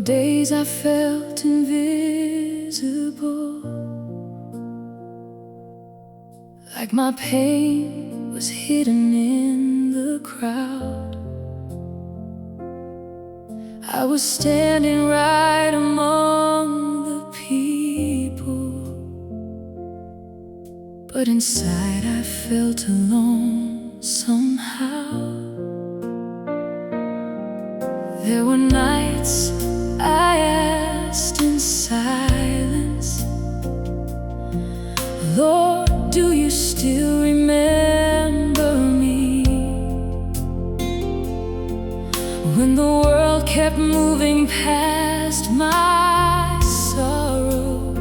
days I felt invisible, like my pain was hidden in the crowd. I was standing right among the people, but inside I felt alone somehow. There were nights I asked in silence, Lord, do you still remember me? When the world kept moving past my sorrow,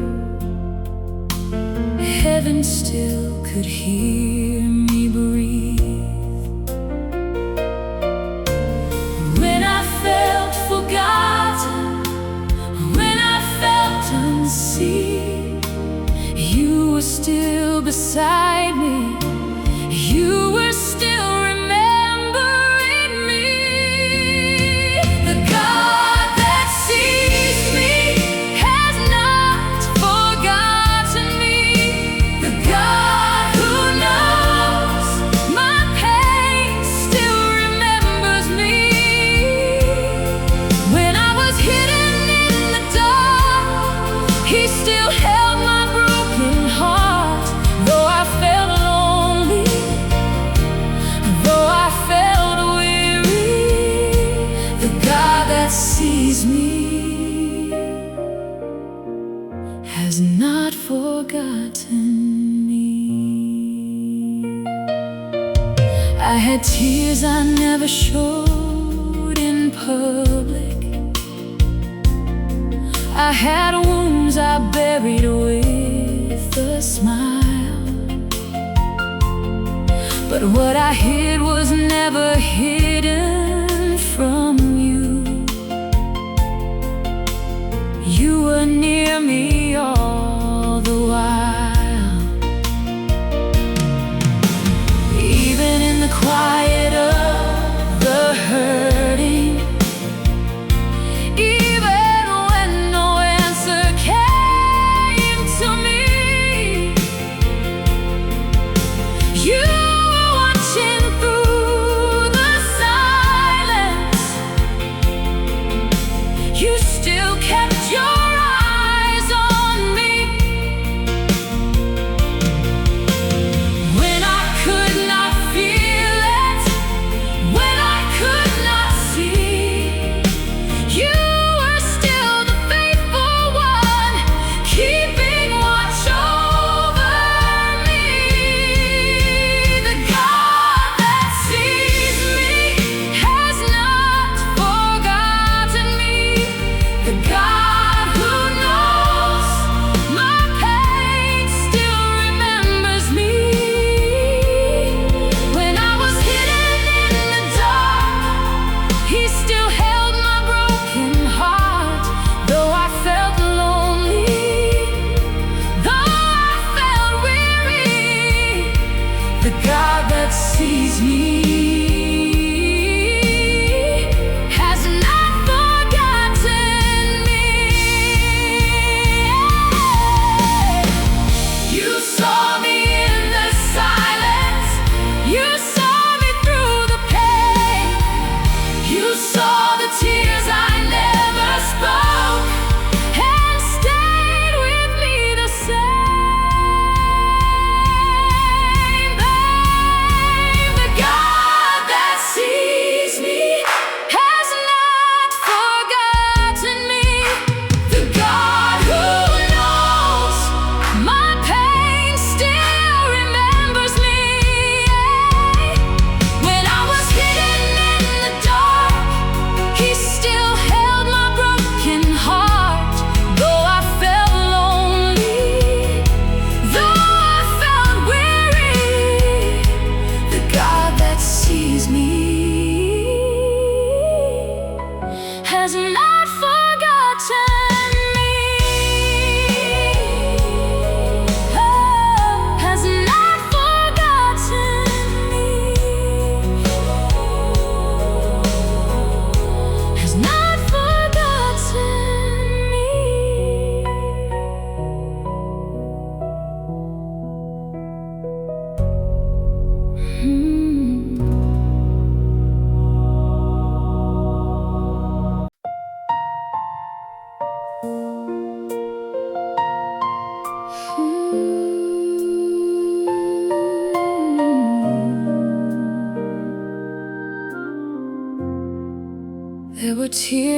heaven still could hear me breathe. When I felt forgotten, when I felt unseen, you were still beside me. You were still remembering me. The God that sees me has not forgotten me. The God who knows my pain still remembers me. When I was hidden in the dark, He still held my broken heart. Though I felt lonely, though I felt weary, the God that sees me has not forgotten me. I had tears I never showed in public. I had wounds I buried with a smile, but what I hid was never hidden from you. You were near me all the while. Even in the quiet of the hurting, even when no answer came to me, you were watching through the silence. You still kept your eyes on me.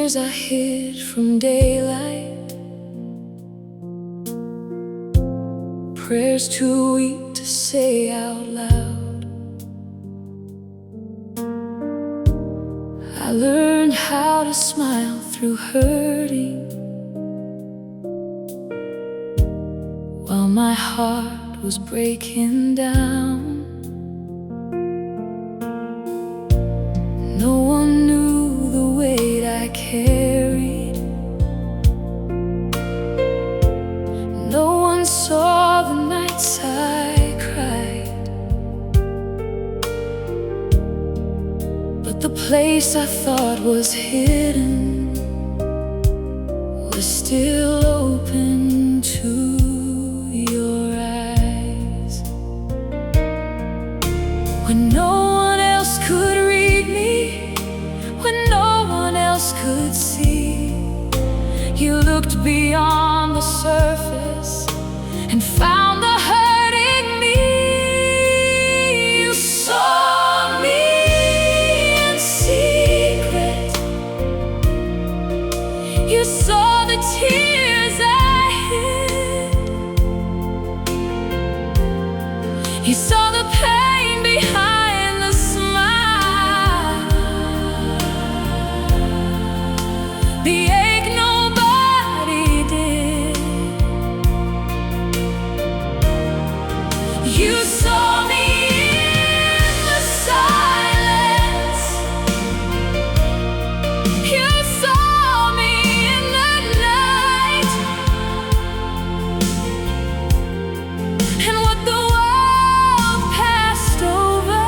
tears I hid from daylight, prayers too weak to say out loud. I learned how to smile through hurting, while my heart was breaking down. No one knew the weight I carried, no one saw the nights I cried. But the place I thought was hidden was still open to your eyes. When no one else could read me, when no one else could see, you looked beyond the surface and found the hurt in me. You saw me in secret, you saw the tears I hid, you saw the pain behind the smile, the ache nobody did. You saw me in the silence, you saw me in the night, and what the world passed over,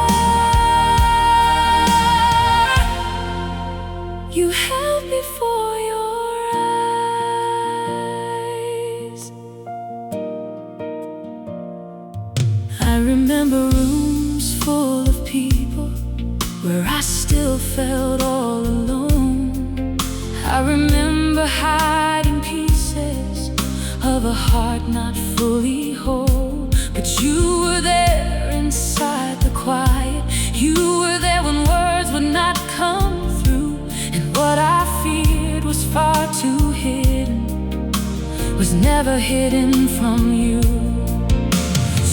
you held before your eyes. I remember rooms full of people where I still felt all alone. I remember hiding pieces of a heart not fully whole. But you were there inside the quiet, you were there when words would not come through. And what I feared was far too hidden was never hidden from you.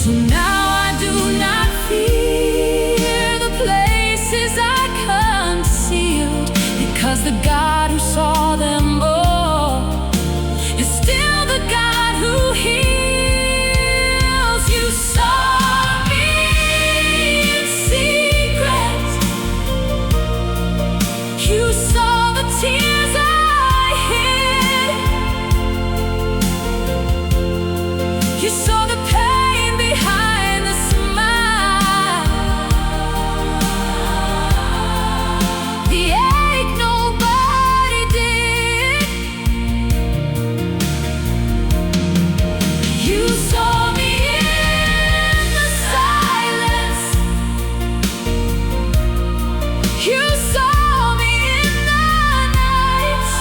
So now I do not fear the places I concealed, because the God who saw them all is still the God who heals. You saw me in secret, you saw the tears I hid, you saw the pain behind the smile, the ache nobody did. You saw me in the silence, you saw me in the night,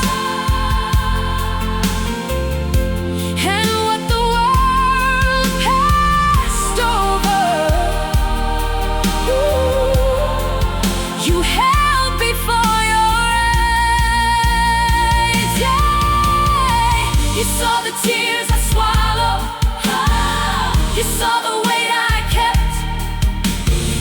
and what the world passed over, you held before your eyes. Yeah. You saw the tears I swallowed, you saw the weight I kept,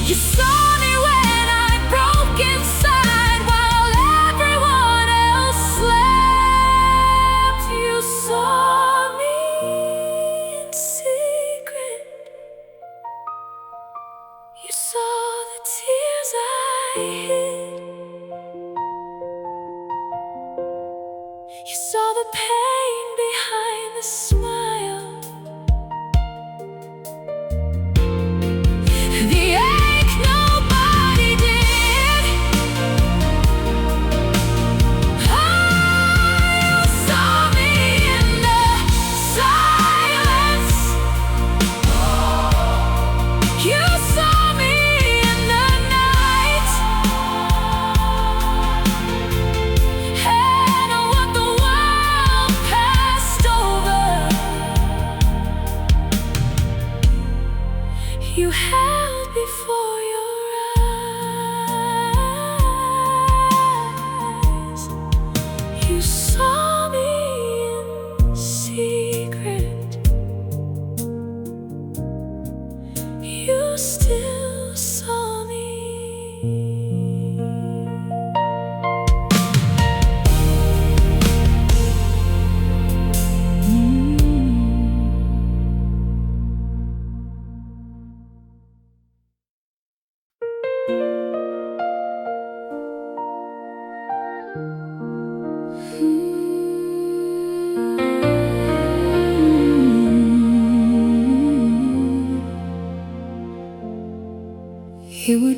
you saw me when I broke inside while everyone else slept. You saw me in secret, you saw the tears I hid, you saw the pain behind the smile, the ache nobody did. You saw me in the silence, you saw me in the night, and what the world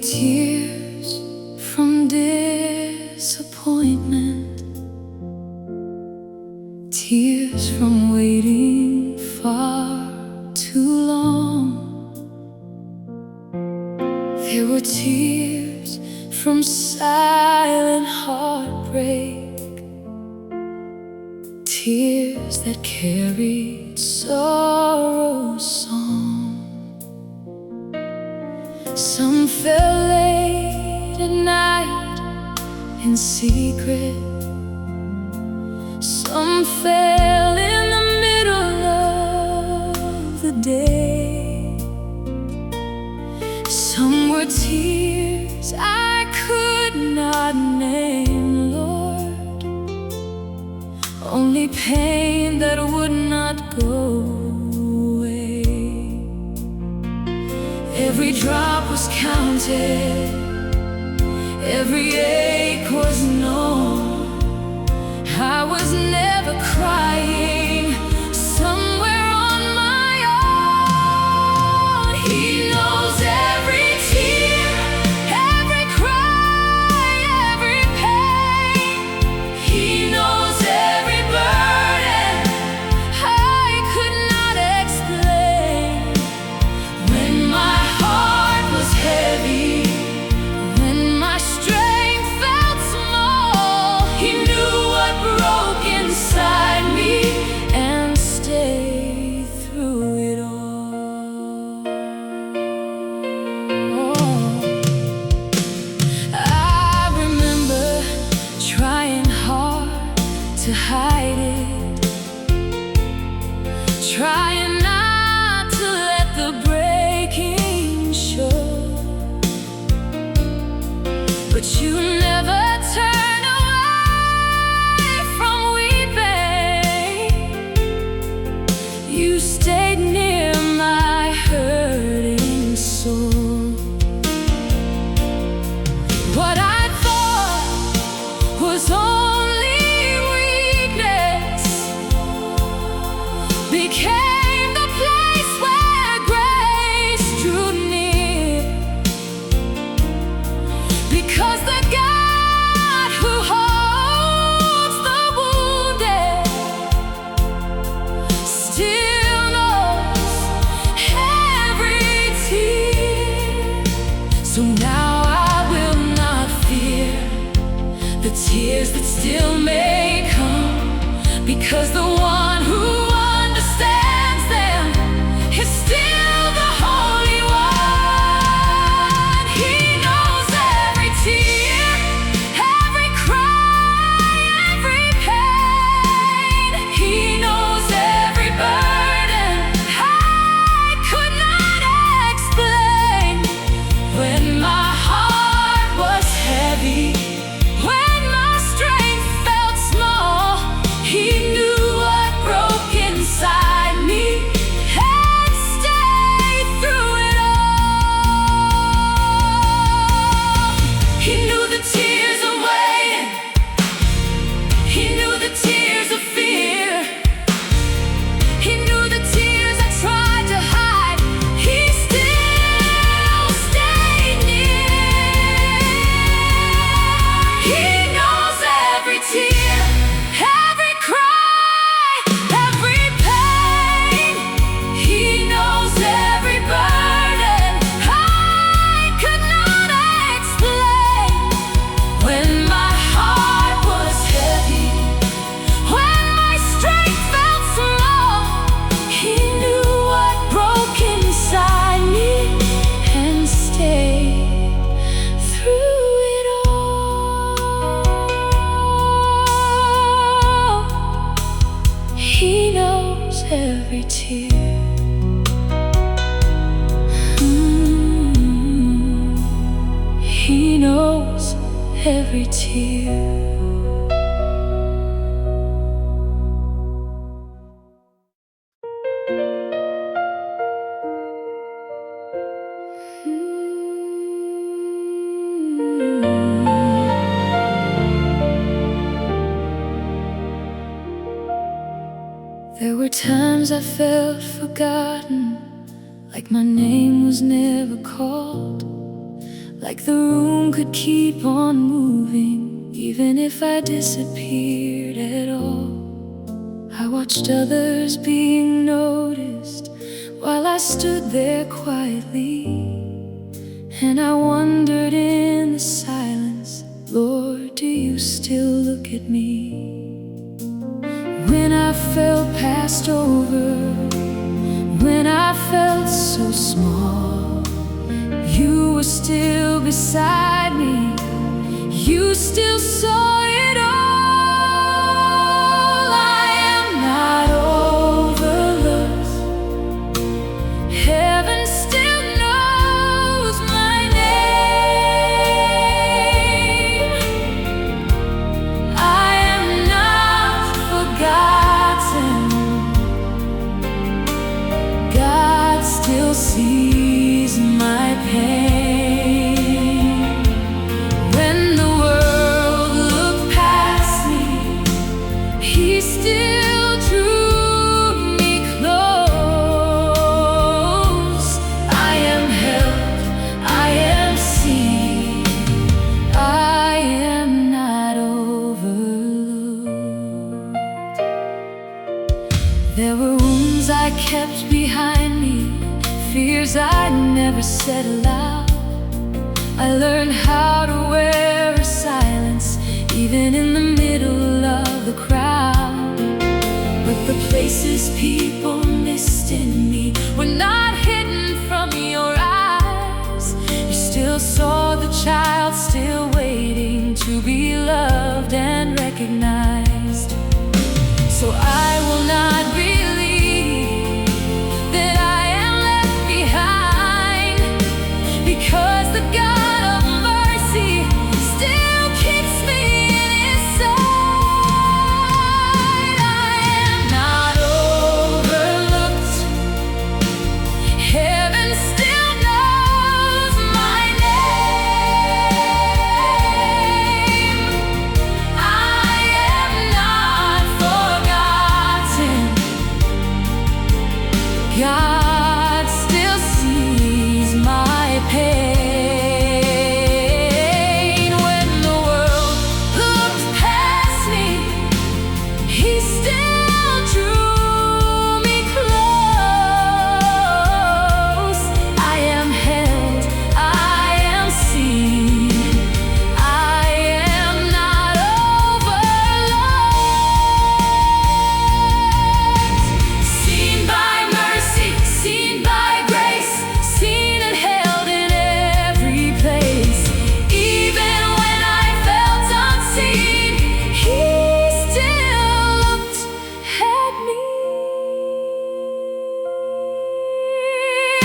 Tears from disappointment, tears from waiting far too long. There were tears from silent heartbreak, tears that carried sorrow's song. Some fell late at night in secret, some fell in the middle of the day. Some were tears I could not name, Lord, only pain that would not go away. Every drop was counted, every ache was known. I was never crying somewhere on my own. He knows every tear, every cry, every pain. He knows every burden I could not explain. When my heart was heavy, when my strength felt small, He knew what broke inside me and stayed through it all. I remember trying hard to hide it, trying not to let the breaking show. But you never turn away from weeping. You stayed near my hurting soul. What I thought was only weakness became the place where grace drew near. Because the God who holds the wounded still knows every tear. So now I will not fear the tears that still may come, because the one who understands them is still the Holy One. He knows every tear, every cry, every pain. He knows every burden I could not explain. When my heart was heavy, when my strength felt small, He knew what broke inside me and stayed through it all. He knew the tears of waiting, He knew the tears of fear, He knew the tears I tried to hide. He still stayed near. He knows every tear, every cry, every pain. He knows every burden I could not explain. When my heart was heavy, when my strength felt small, He knew what broke inside me and stayed through it all. He knows every tear. He knows every tear. There were times I felt forgotten, like my name was never called, like the room could keep on moving, even if I disappeared at all. I watched others being noticed while I stood there quietly, and I wondered in the silence, Lord, do you still look at me? When I felt passed over, when I felt so small, you were still beside me. You still saw it all. I am not overlooked. Heaven still knows my name. I am not forgotten. God still sees my pain. When the world looked past me, He still drew me close. I am held, I am seen, I am not overlooked. There were wounds I kept behind me, fears I never said aloud. I learned how to wear a silence, even in the middle of the crowd. But the places people missed in me were not hidden from your eyes. You still saw the child still waiting to be loved and recognized. So I will not believe that I am left behind, because the God of mercy still keeps me in His sight. I am not overlooked. Heaven still knows my name. I am not forgotten. God still sees my pain. When the world looked past me, He still drew me close. I am held, I am seen, I am not overlooked. Seen by mercy, seen by grace, seen and held in every place. Even when I felt unseen, He still looked at me.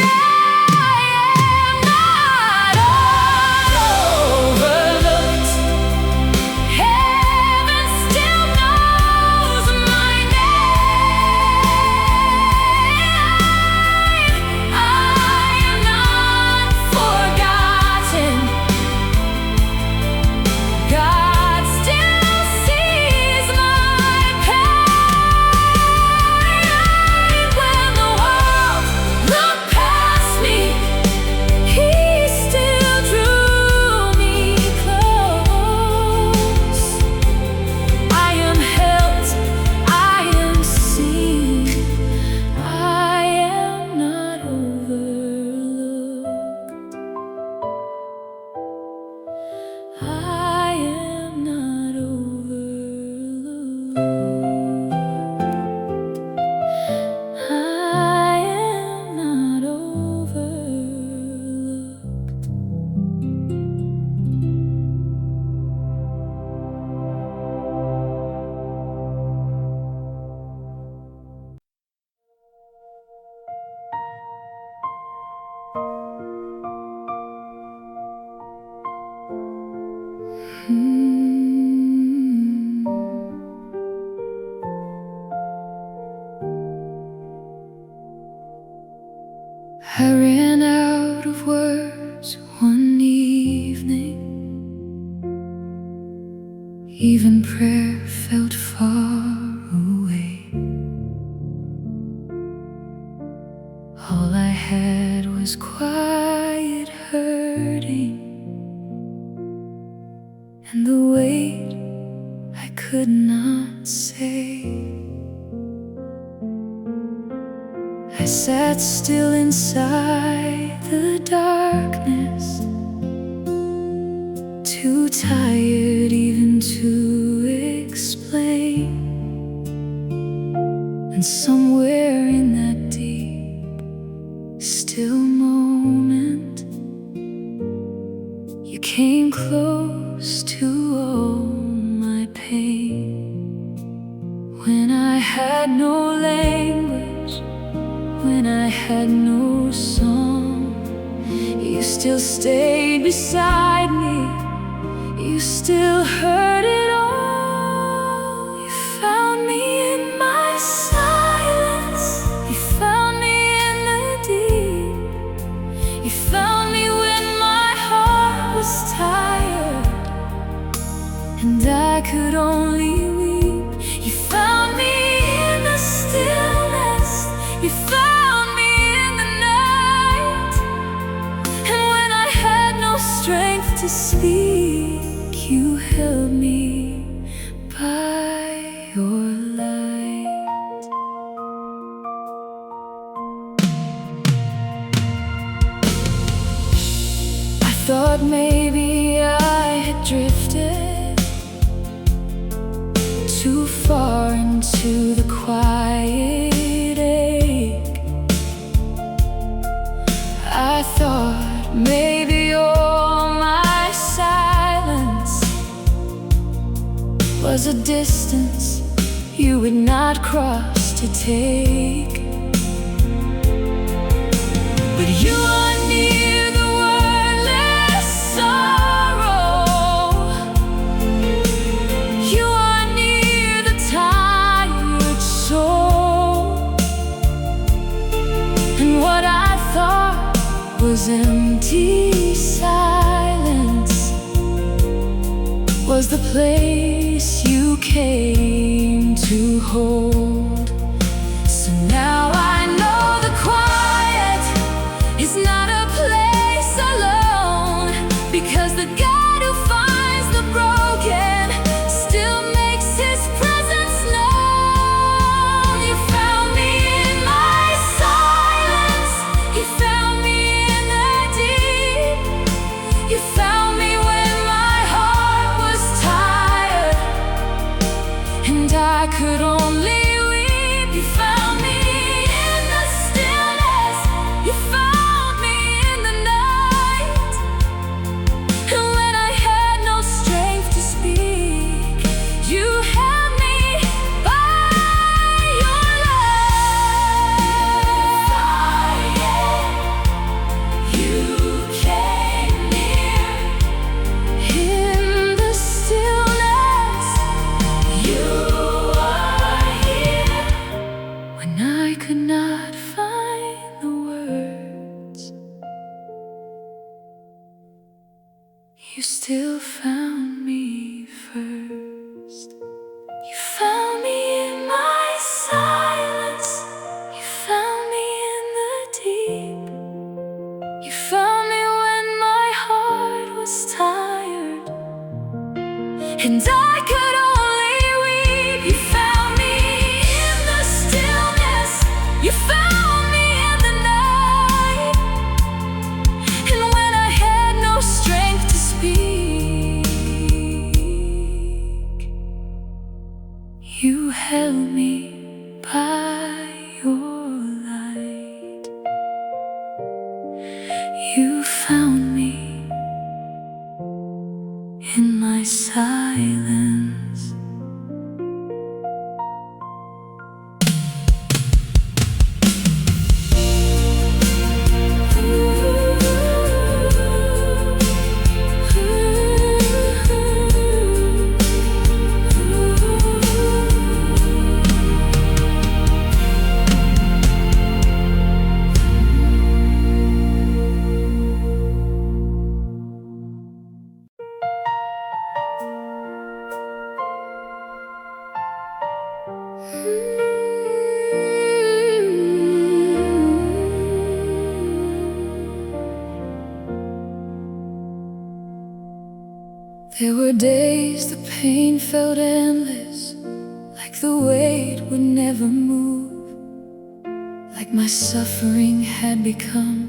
I am not overlooked. Heaven still knows my name. I am not forgotten. God still sees my pain. When the world looked past me, He still drew me close. I am held, I am seen, I am not overlooked. I am not overlooked. I am not overlooked. I ran out of words one evening. Even prayer felt far away. All I had was quiet hurting I sat still inside the darkness, too tired even to explain. And somewhere in that deep, still moment, you came close to all my pain. When I had no language, when I had no song, you still stayed beside me. You still heard it all. You found me in my silence. You found me in the deep. You found me when my heart was tired and I could only weep. You found me in the stillness. You found me in the night. And when I had no strength to speak, you held me by your light. I thought maybe I had drifted too far into the quiet ache. I thought maybe all my silence was a distance you would not cross to take. But you are near the wordless sorrow. You are near the tired soul. And what I thought was empty silence was the place you came to hold. So now I know the quiet is not a place alone, because the God who finds the broken still makes his presence known. You found me in my silence. You found me in the deep. You found me when my heart was tired and I could only weep. You found me in the stillness. You found me in the night. And when I had no strength to speak, you held me by your light. You came near in the stillness. You are here when I could not find the words. You still found me first. You found me in my silence. You found me in the deep. You found me when my heart was tired and I could only weep. You found me in the stillness. You found me in the night. And when I had no strength to speak, you held me by your light. You found me in my silence. There were days the pain felt endless, like the weight would never move, like my suffering had become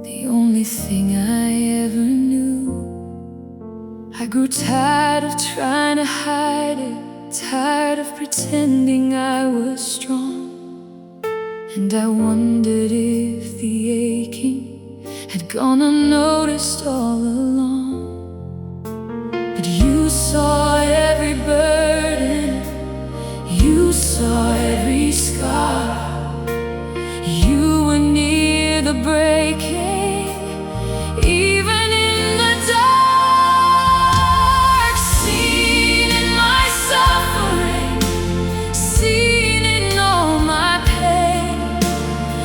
the only thing I ever knew. I grew tired of trying to hide it, tired of pretending I was strong. And I wondered if the aching had gone unnoticed all along. But you saw every burden, you saw every scar. You were near the breaking, even in the dark. Seen in my suffering, seen in all my pain,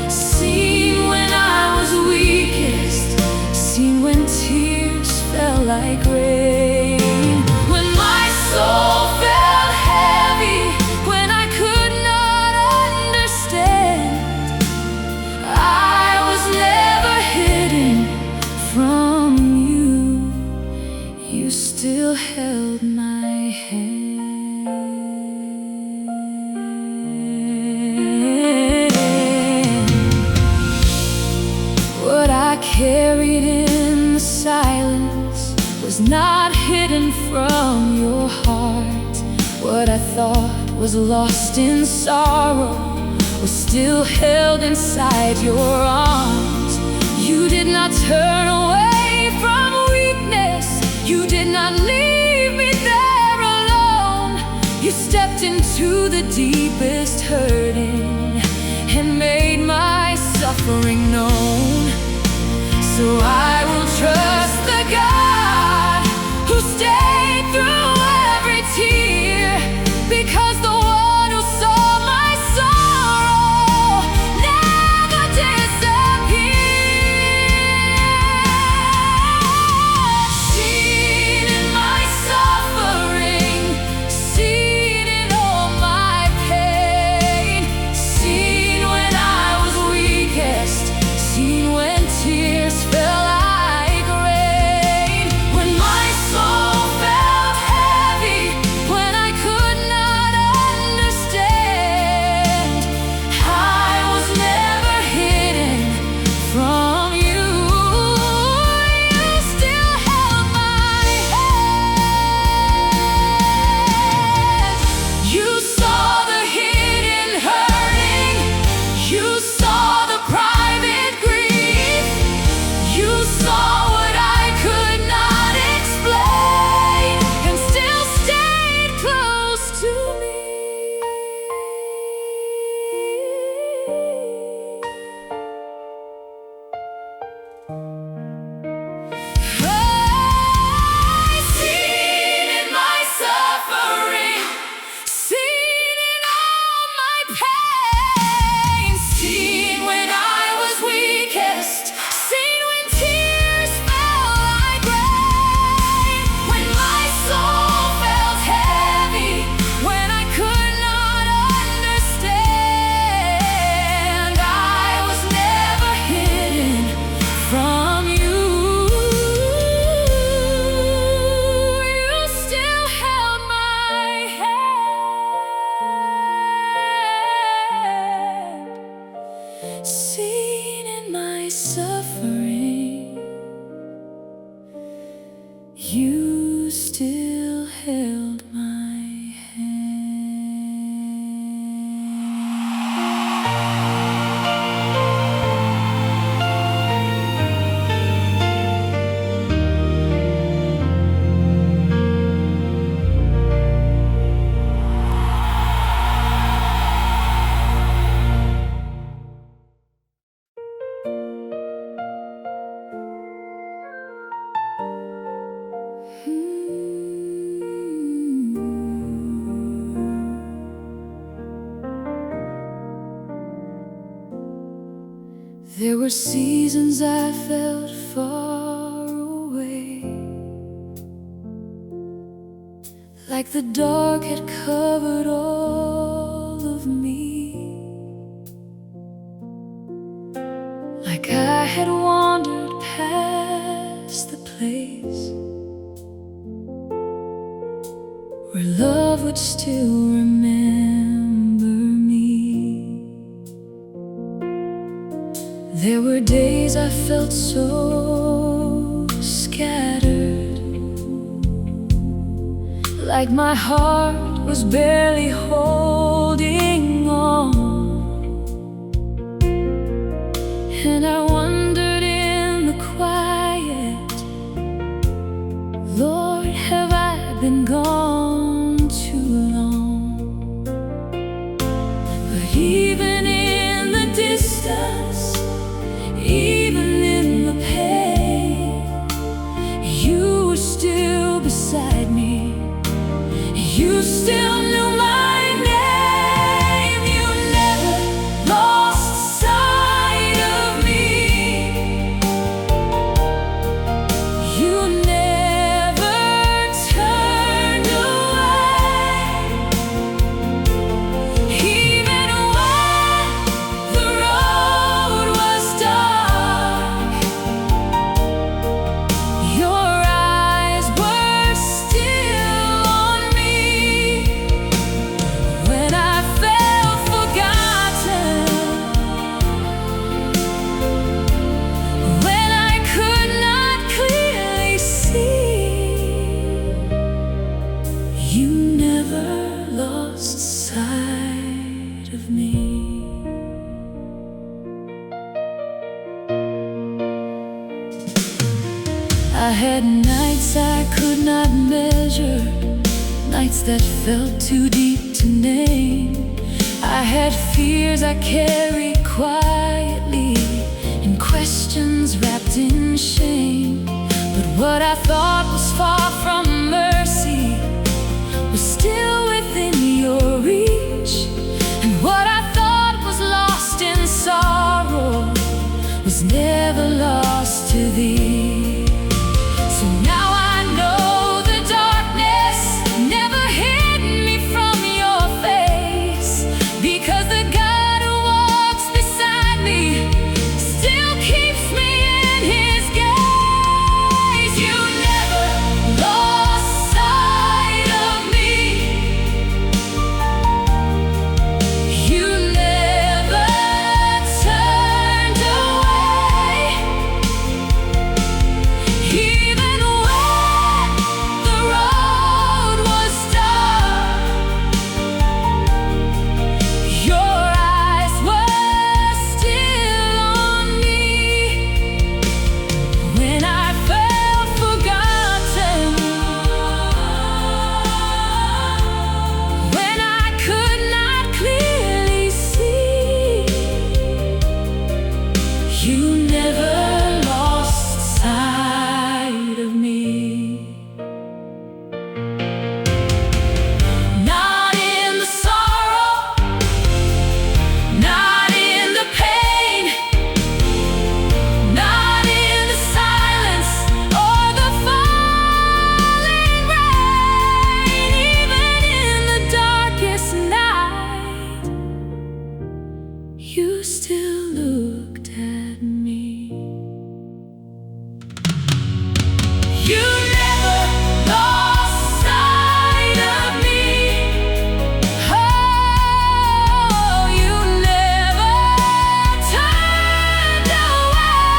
seen when I was weakest, seen when tears fell like rain, when my soul felt heavy, when I could not understand. I was never hidden from you. You still held my hand. What I carried in the silence was not hidden from your heart. What I thought was lost in sorrow was still held inside your arms. You did not turn away from weakness, you did not leave me there alone. You stepped into the deepest hurting and made my suffering known. So I will trust the God who stayed through every tear, because the one who saw my sorrow never disappeared. Seen in my suffering, seen in all my pain, seen when I was weakest, seen when tears fell like rain, when my soul felt heavy, when I could not understand. I was never hidden from you. You still held my hand. You saw the hidden hurting, you saw the private grief, you saw what I could not explain, and still stayed close to me. Seen in my suffering, seen in all my pain, seen when I was weakest, seen when tears fell like rain, when my soul felt heavy, when I could not understand. I was never hidden from you. You still held my hand. Seen in my suffering, you still held my There were seasons I felt far away, like the dark had covered all of me, like I had wandered past the place where love would still remember me. There were days I felt so scattered, like my heart was barely holding on. And I wondered in the quiet, Lord, have I been gone too long? But even in the distance, even in the pain, you were still beside me. You still knew my name. You never lost sight of me. You never turned away. Even when the road was dark, your eyes were still on me. When I felt forgotten, when I could not clearly see, you never lost sight of me. I had nights I could not measure, nights that felt too deep to name. I had fears I carried quietly, and questions wrapped in shame. But what I thought was far from mercy was still within your reach. And what I thought was lost in sorrow was never lost to thee. So now I know the darkness never hid me from your face, because the God who walks beside me still keeps me in his gaze. You never lost sight of me. You never turned away. Even when the road was dark, your eyes were still on me. When I felt forgotten, when I could not clearly see, you never lost sight of me. Not in the sorrow, not in the pain, not in the silence or the falling rain. Even in the darkest night, you still looked at me. You never lost sight of me. Oh, you never turned away.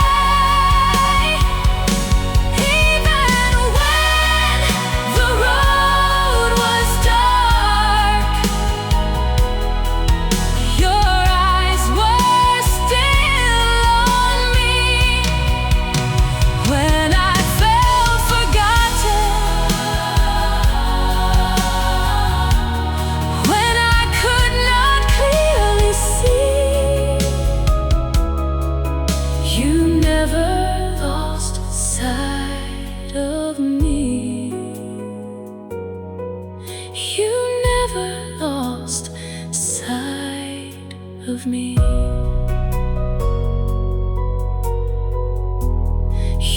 Even when the road was dark, your eyes were still on me. When I felt forgotten, when I could not clearly see, you never lost sight of me. You never lost sight of me.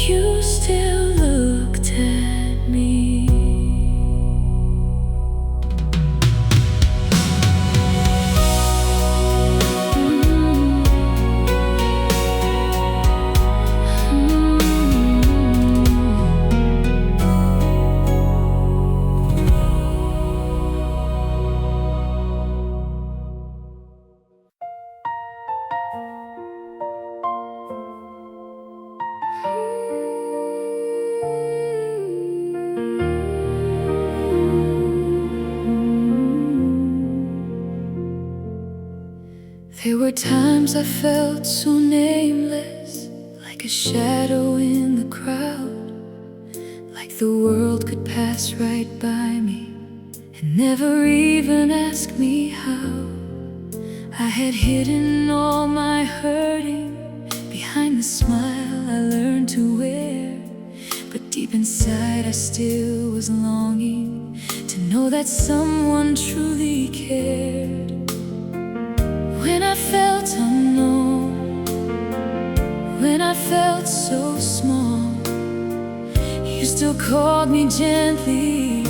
You still looked at me. There were times I felt so nameless, like a shadow in the crowd, like the world could pass right by me and never even ask me how. I had hidden all my hurting behind the smile I learned to wear, but deep inside I still was longing to know that someone truly cared. When I felt unknown, when I felt so small, you still called me gently,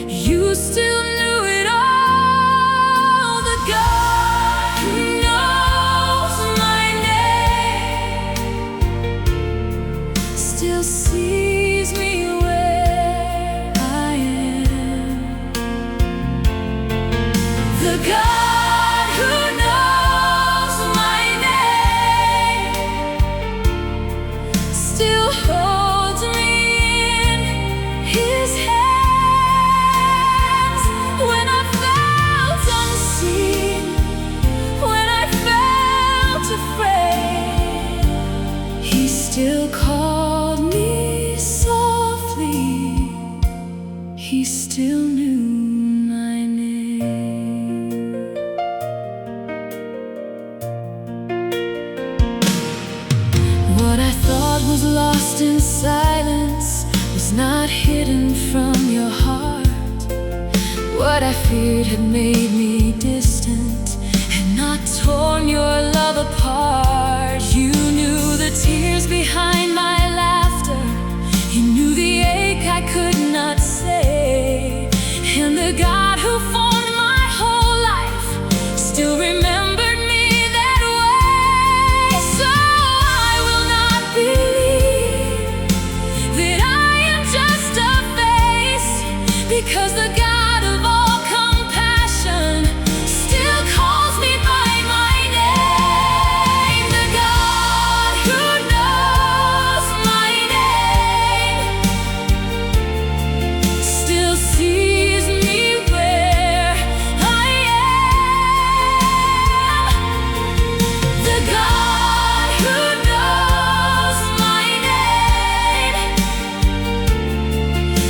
you still knew it all. The God who knows my name still sees me where I am. The God who knows my name still holds me in His hands. When I felt unseen, when I felt afraid, He still called me softly. He still knew my name. What I thought was lost in silence was not hidden from your heart. What I feared had made me distant and not torn your love apart. You knew the tears behind my laughter, you knew the ache I could not say, and the God who formed my whole life still remembered me that way. So I will not believe that I am just a face, because the God of all compassion still calls me by my name. The God who knows my name still sees me where I am. The God who knows my name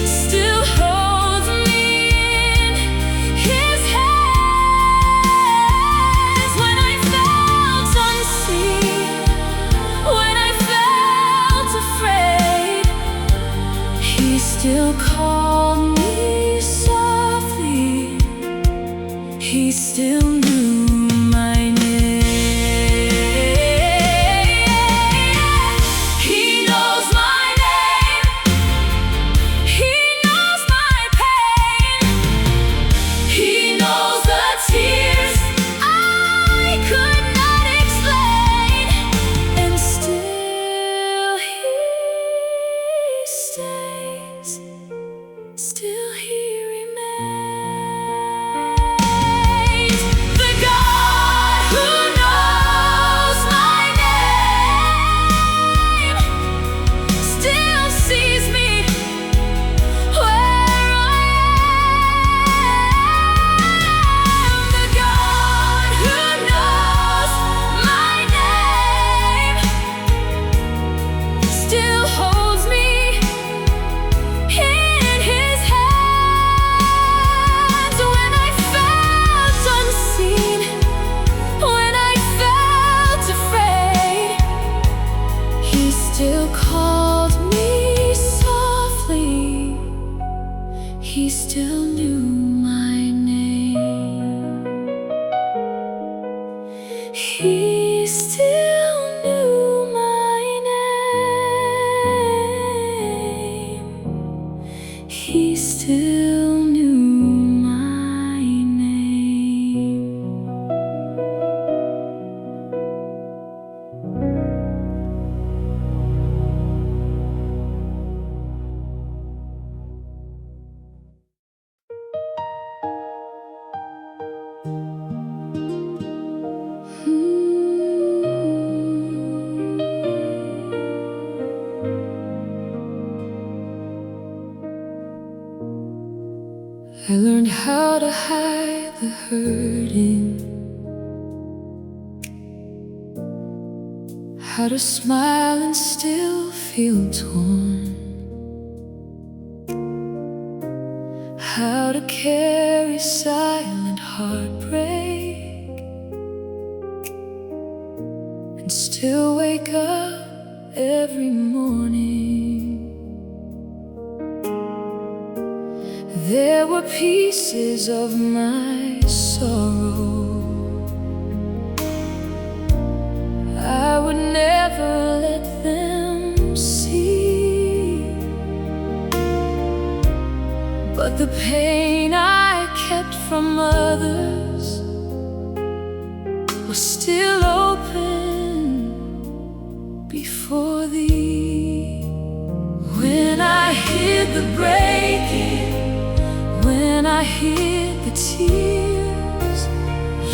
still holds me in His hands. When I felt unseen, when I felt afraid, He still called me softly. He still knew my name. He knows my name. He knows my pain. He knows the tears I could not explain, and still He stays. Still He remains. The God who knows my name still sees me where I am. The God who knows my name still holds me in His hands. When I felt unseen, when I felt afraid, He still called me softly. He still knew my name. He still knew my name. He still knew my name. I learned how to hide the hurting, 'cause I didn't know how to how to smile and still feel torn, how to carry silent heartbreak and still wake up every morning. There were pieces of my sorrow I would never let them see, but the pain I kept from others was still open before thee. When I hid the breaking, when I hid the tears,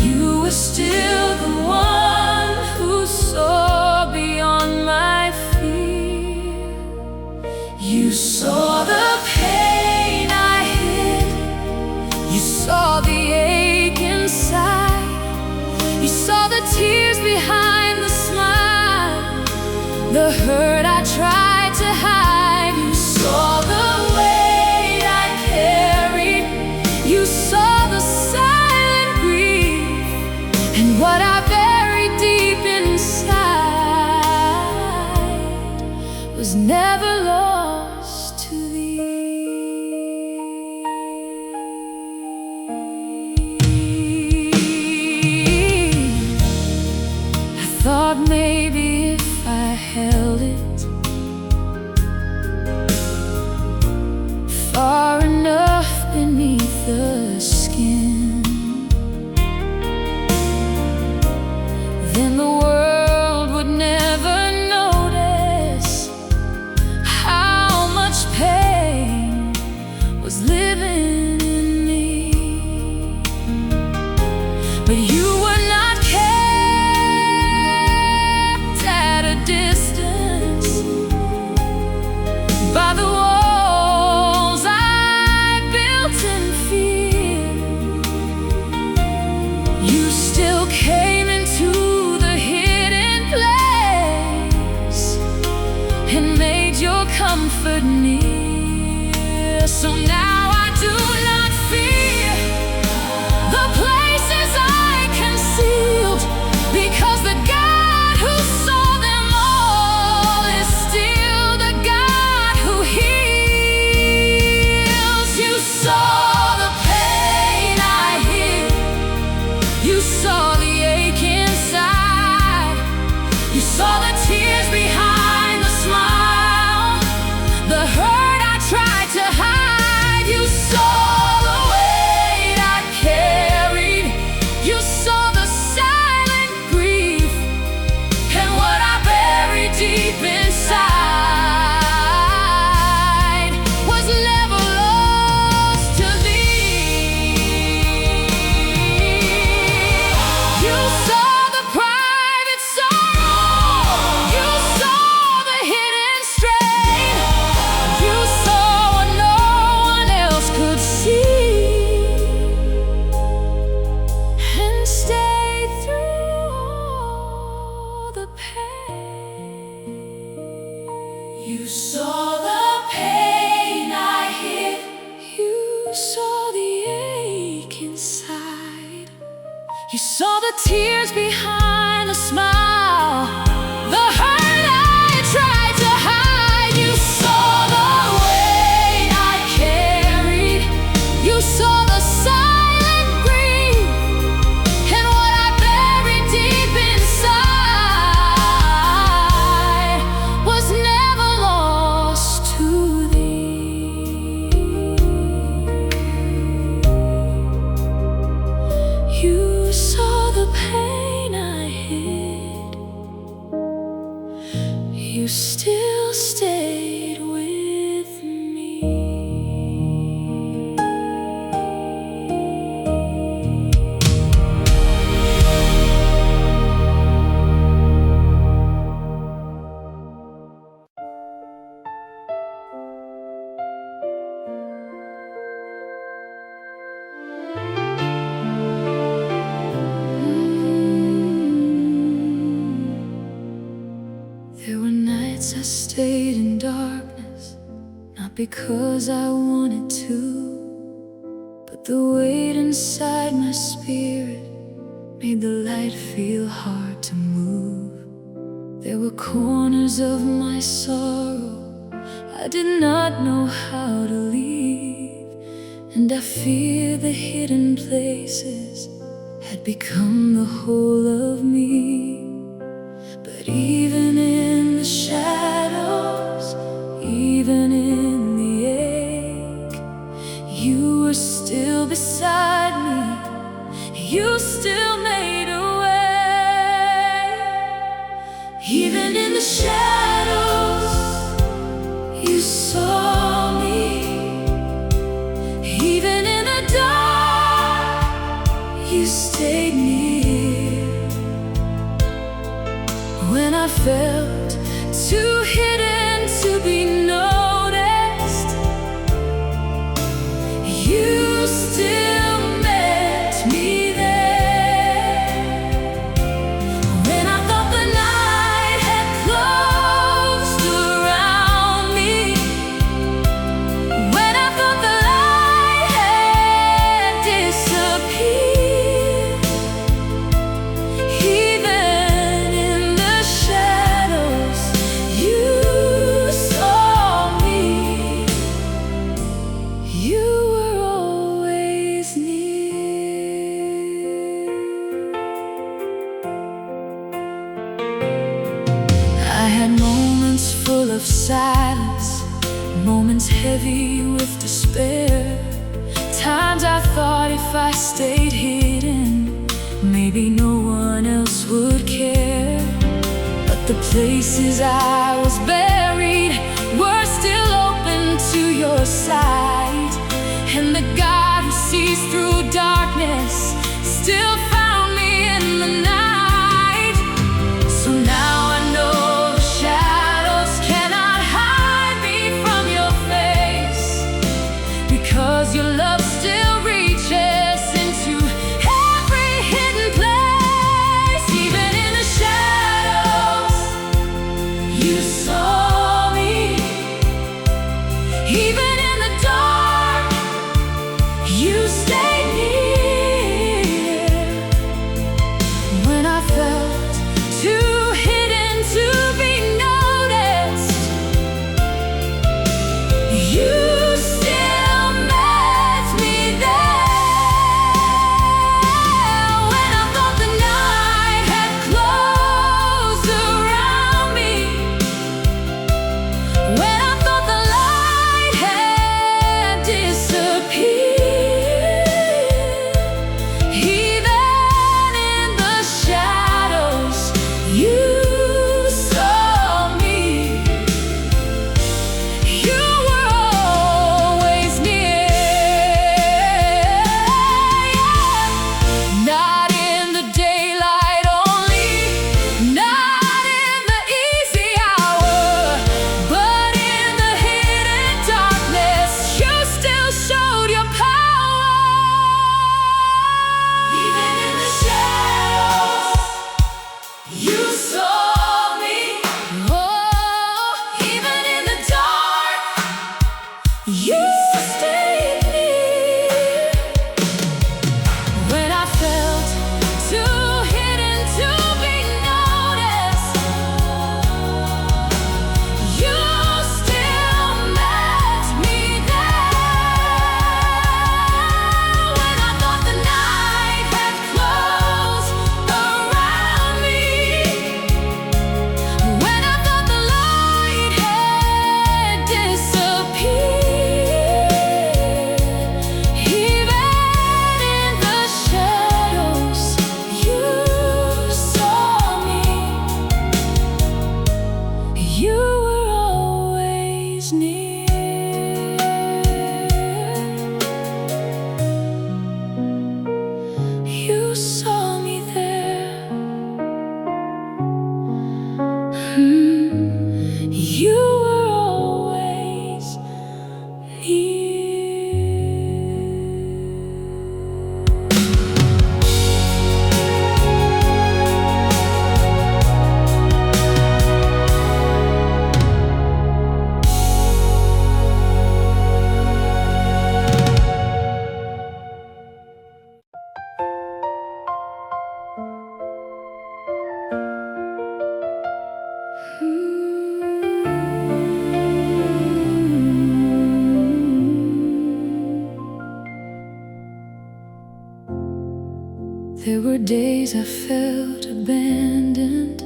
you were still the one who saw beyond my fear. You saw the pain I hid, you saw the ache inside, you saw the tears behind the smile, the hurt I tried to hide. You saw the weight I carried, you saw the silent grief, and what I buried deep inside was never lost to thee. I thought maybe if I held it far enough beneath the skin, then the world would never notice how much pain was living in me. But you were not kept at a distance by the walls I built in fear. You still came into the hidden place and made your comfort near. So now I do not fear the places I concealed, because the God who saw them all is still the God who heals. You saw the pain I hid, you saw the ache inside, you saw the tears behind the smile, the hurt I tried to hide. You saw the weight I carried, you saw the silent grief, and what I buried deep inside was never lost to thee. You saw the private sorrow, you saw the hidden strain, you saw what no one else could see, and stayed through all the pain. You saw the pain I hid, you saw the ache inside, you saw the tears behind the smile, the hurt I tried to hide. You saw the weight I carried, you saw the silent grief, and what I buried deep inside was never lost to thee. You saw the pain I hid, times I stayed in darkness, not because I wanted to, but the weight inside my spirit made the light feel hard to move. There were corners of my sorrow I did not know how to leave, and I fear the hidden places had become the whole of me. But even in the shadows, even in the ache, you were still beside me. You still made a way. Even in the shadows, you saw me. Even in the dark, you stayed near. When I felt too hidden to be noticed, you still met me there. When I thought the night had closed around me, when I thought the light had disappeared, even in the shadows, you saw me. You were always near. I had moments full of silence, moments heavy with despair. Times I thought if I stayed hidden, maybe no one else would care. But the places I was buried were still open to your sight, and the God who sees through darkness still found me in the night. So now I know the shadows cannot hide me from your face, because your love still reaches into every hidden place. Even in the shadows, you saw me. Even in the dark, days I felt abandoned,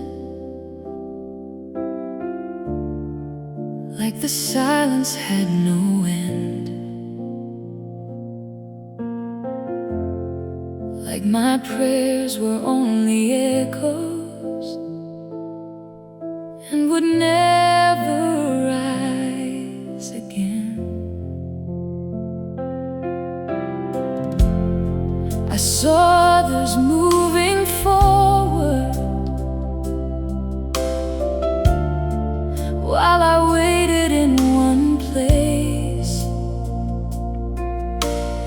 like the silence had no end, like my prayers were only echoes and would never rise again. I saw others moving forward while I waited in one place,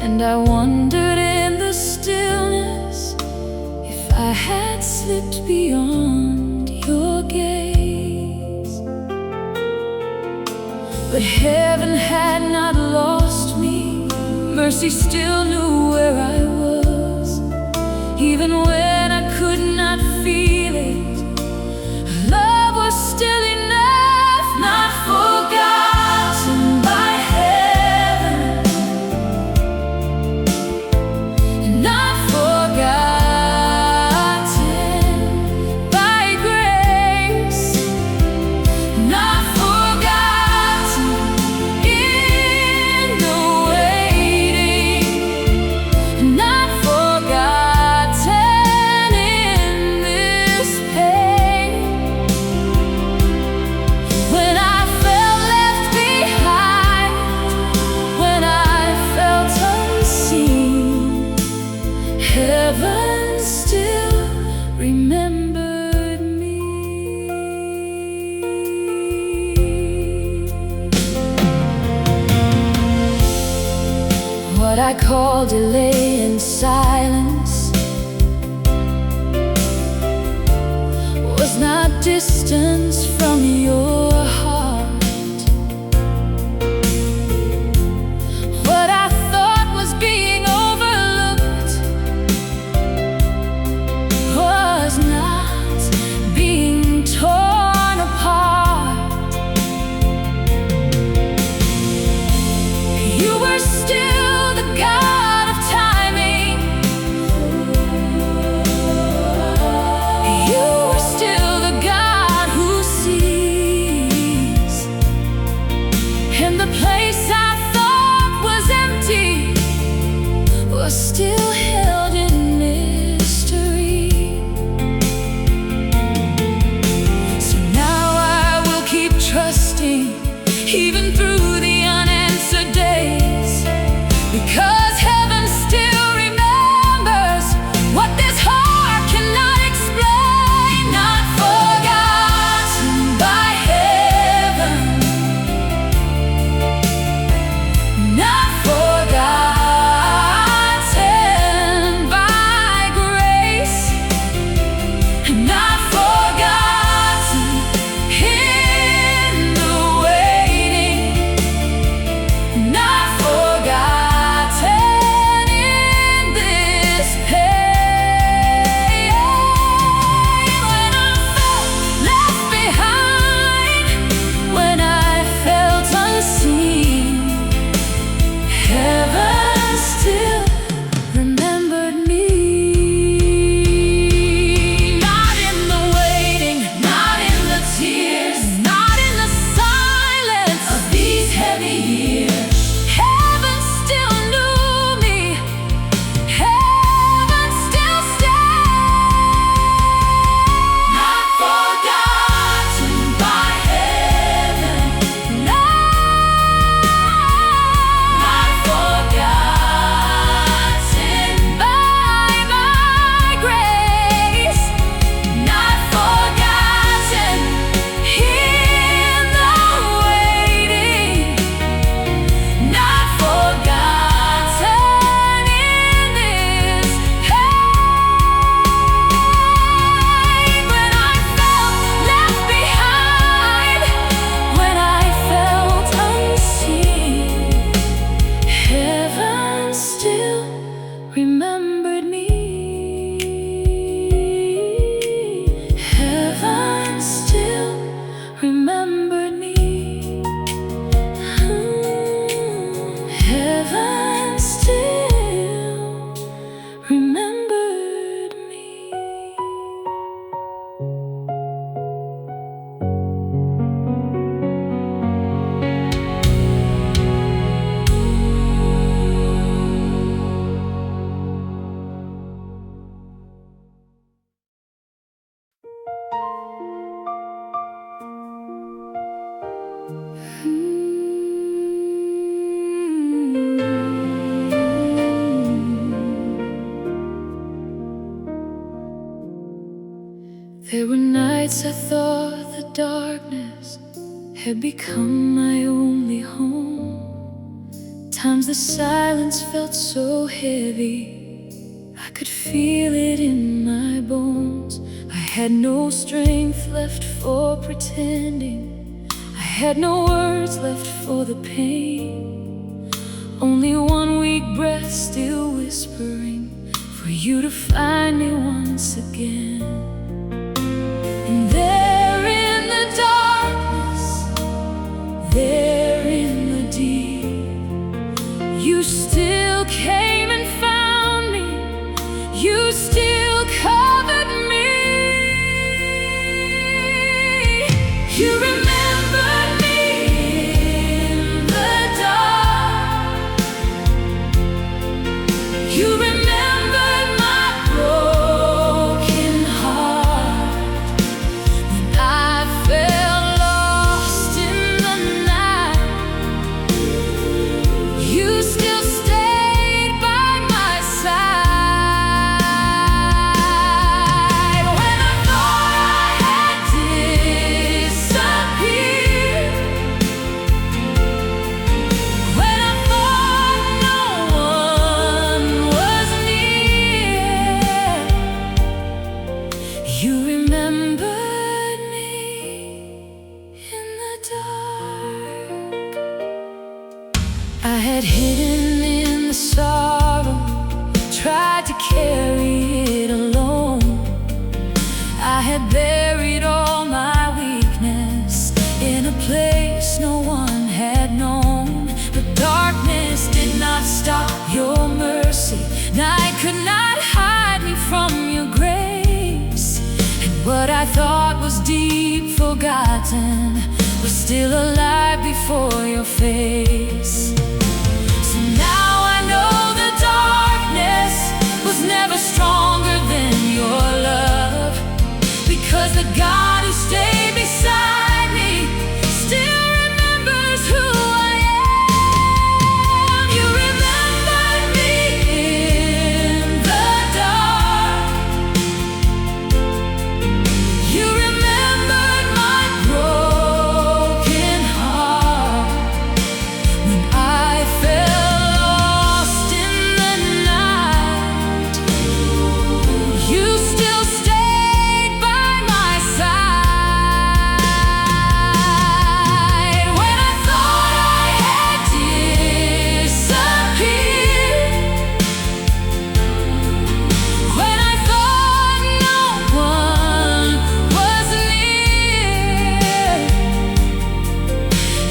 and I wondered in the stillness if I had slipped beyond your gaze. But heaven had not lost me, mercy still knew where I was, even when I could not feel it. Love was still enough, not forgotten by heaven, not forgotten by grace, not forgotten in the waiting, not forgotten in this pain. When I felt left behind, when I felt unseen, heaven still remembered me. What I call delay and silence was not distance from your heart. What I thought was being overlooked was not being torn apart. You were still the God of timing. You were still the God who sees. There were nights I thought the darkness had become my only home. Times the silence felt so heavy, I could feel it in my bones. I had no strength left for pretending, I had no words left for the pain. Only one weak breath still whispering for you to find me once again. And there in the darkness, there in the deep, you still came and found me, you still covered me. You remembered me in the dark, you remembered my broken heart. When I felt lost in the night, you still stayed by my side. When I thought I had disappeared, when I thought no one was near, you remembered me in the dark. I had hidden in the sorrow, tried to carry it alone. I had buried all my weakness in a place no one had known. But darkness did not stop your mercy, night could not hide me from your grace. And what I thought was deep forgotten was still alive before your face. So now I know the darkness was never stronger than your love, because the God who stayed beside me still remembers who I am. You remembered me in the dark, you remembered my broken heart. When I felt lost in the night, you still stayed by my side. When I thought I had disappeared, when I thought no one was near,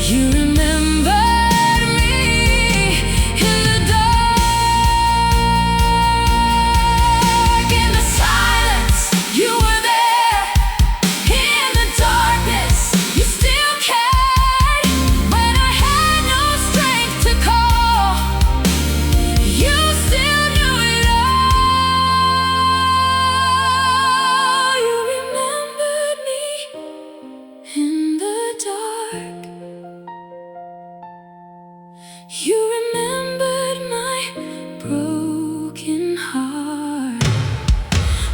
you remembered me in the dark. In the silence, you were there. In the darkness, you still cared. When I had no strength to call, you still knew it all. You remembered me in the dark, you remembered my broken heart.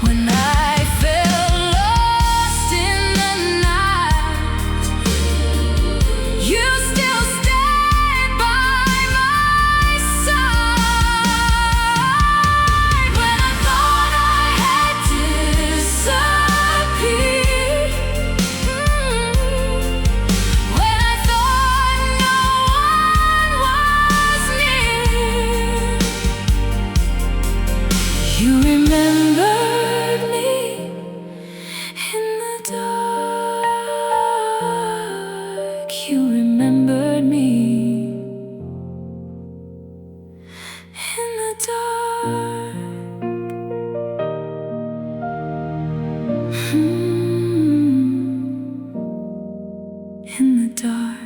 When I felt lost in the night, you still stayed by my side. When I thought I had disappeared, when I thought no one was near, you remembered me in the dark. You remembered me in the dark. In the dark.